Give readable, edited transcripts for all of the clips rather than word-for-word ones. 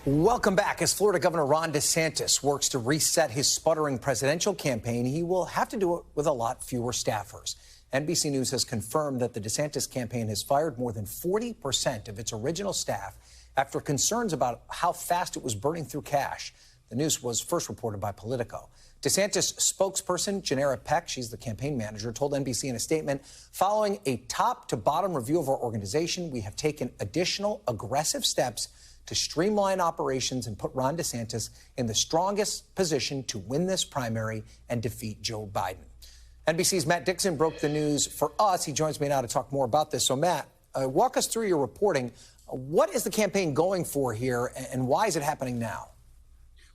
Welcome back. As Florida Governor Ron DeSantis works to reset his sputtering presidential campaign, he will have to do it with a lot fewer staffers. NBC News has confirmed that the DeSantis campaign has fired more than 40% of its original staff after concerns about how fast it was burning through cash. The news was first reported by Politico. DeSantis spokesperson Janera Peck, she's the campaign manager, told NBC in a statement, following a top-to-bottom review of our organization, we have taken additional aggressive steps to streamline operations and put Ron DeSantis in the strongest position to win this primary and defeat Joe Biden. NBC's Matt Dixon broke the news for us. He joins me now to talk more about this. So, Matt, walk us through your reporting. What is the campaign going for here, and why is it happening now?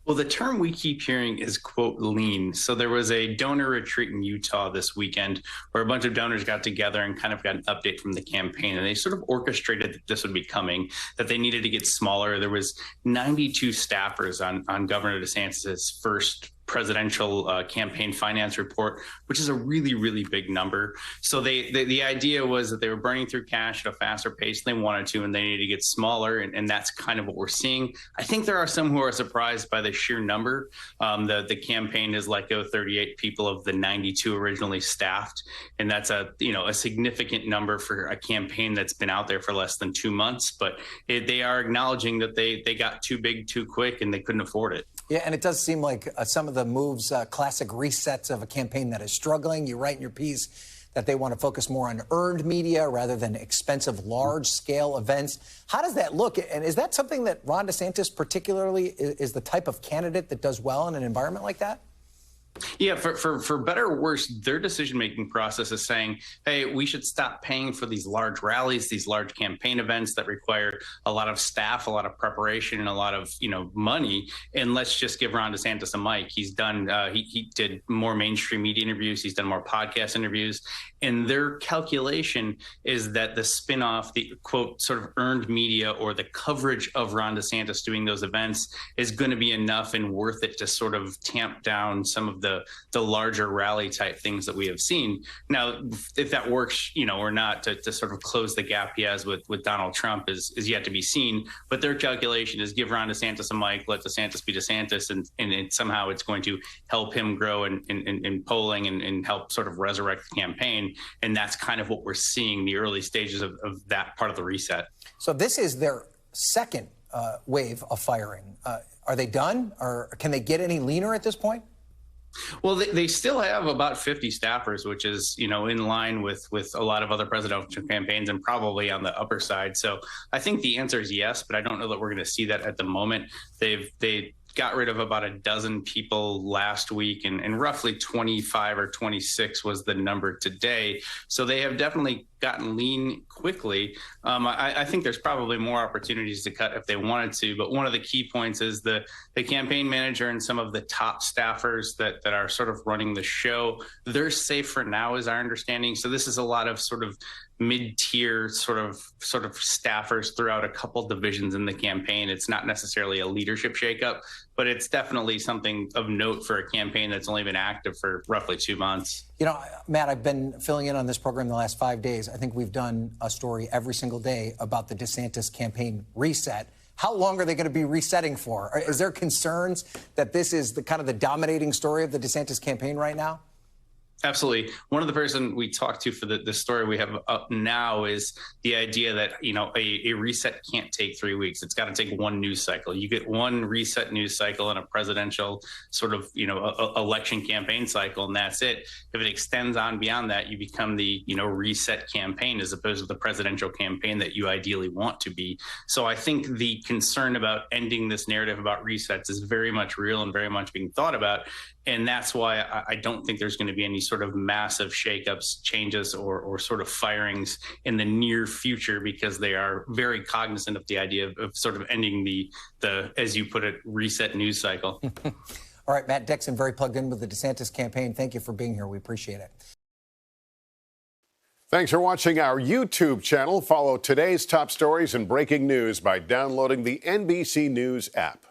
Well, the term we keep hearing is, quote, lean. So there was a donor retreat in Utah this weekend where a bunch of donors got together and kind of got an update from the campaign. And they sort of orchestrated that this would be coming, that they needed to get smaller. There was 92 staffers on Governor DeSantis's first presidential campaign finance report, which is a really, really big number. So the idea was that they were burning through cash at a faster pace than they wanted to, and they needed to get smaller. And that's kind of what we're seeing. I think there are some who are surprised by the sheer number. The campaign has let go 38 people of the 92 originally staffed. And that's a significant number for a campaign that's been out there for less than 2 months. But they are acknowledging that they got too big too quick and they couldn't afford it. Yeah, and it does seem like some of the moves, classic resets of a campaign that is struggling. You write in your piece that they want to focus more on earned media rather than expensive, large-scale events. How does that look? And is that something that Ron DeSantis particularly is the type of candidate that does well in an environment like that? Yeah, for better or worse, their decision-making process is saying, hey, we should stop paying for these large rallies, these large campaign events that require a lot of staff, a lot of preparation, and a lot of money, and let's just give Ron DeSantis a mic. He's done, he did more mainstream media interviews, he's done more podcast interviews, and their calculation is that the spinoff, the quote sort of earned media or the coverage of Ron DeSantis doing those events is going to be enough and worth it to sort of tamp down some of the larger rally type things that we have seen. Now, if that works, or not to sort of close the gap he has with Donald Trump is yet to be seen. But their calculation is give Ron DeSantis a mic, let DeSantis be DeSantis, and somehow it's going to help him grow in polling and help sort of resurrect the campaign. And that's kind of what we're seeing, the early stages of that part of the reset. So this is their second wave of firing. Are they done, or can they get any leaner at this point? Well, they still have about 50 staffers, which is, in line with a lot of other presidential campaigns and probably on the upper side. So I think the answer is yes, but I don't know that we're going to see that at the moment. They got rid of about a dozen people last week, and roughly 25 or 26 was the number today. So they have definitely gotten lean quickly. I think there's probably more opportunities to cut if they wanted to, but one of the key points is the campaign manager and some of the top staffers that are sort of running the show, they're safe for now is our understanding. So this is a lot of sort of mid-tier sort of staffers throughout a couple divisions in the campaign. It's not necessarily a leadership shakeup, but it's definitely something of note for a campaign that's only been active for roughly 2 months. Matt, I've been filling in on this program the last 5 days. I think we've done a story every single day about the DeSantis campaign reset. How long are they going to be resetting for? Is there concerns that this is the kind of the dominating story of the DeSantis campaign right now? Absolutely. One of the person we talked to for the story we have up now is the idea that, a reset can't take 3 weeks. It's got to take one news cycle. You get one reset news cycle in a presidential sort of, election campaign cycle, and that's it. If it extends on beyond that, you become the, reset campaign as opposed to the presidential campaign that you ideally want to be. So I think the concern about ending this narrative about resets is very much real and very much being thought about. And that's why I don't think there's going to be any sort of massive shakeups, changes, or sort of firings in the near future, because they are very cognizant of the idea of sort of ending the, as you put it, reset news cycle. All right, Matt Dixon, very plugged in with the DeSantis campaign. Thank you for being here. We appreciate it. Thanks for watching our YouTube channel. Follow today's top stories and breaking news by downloading the NBC News app.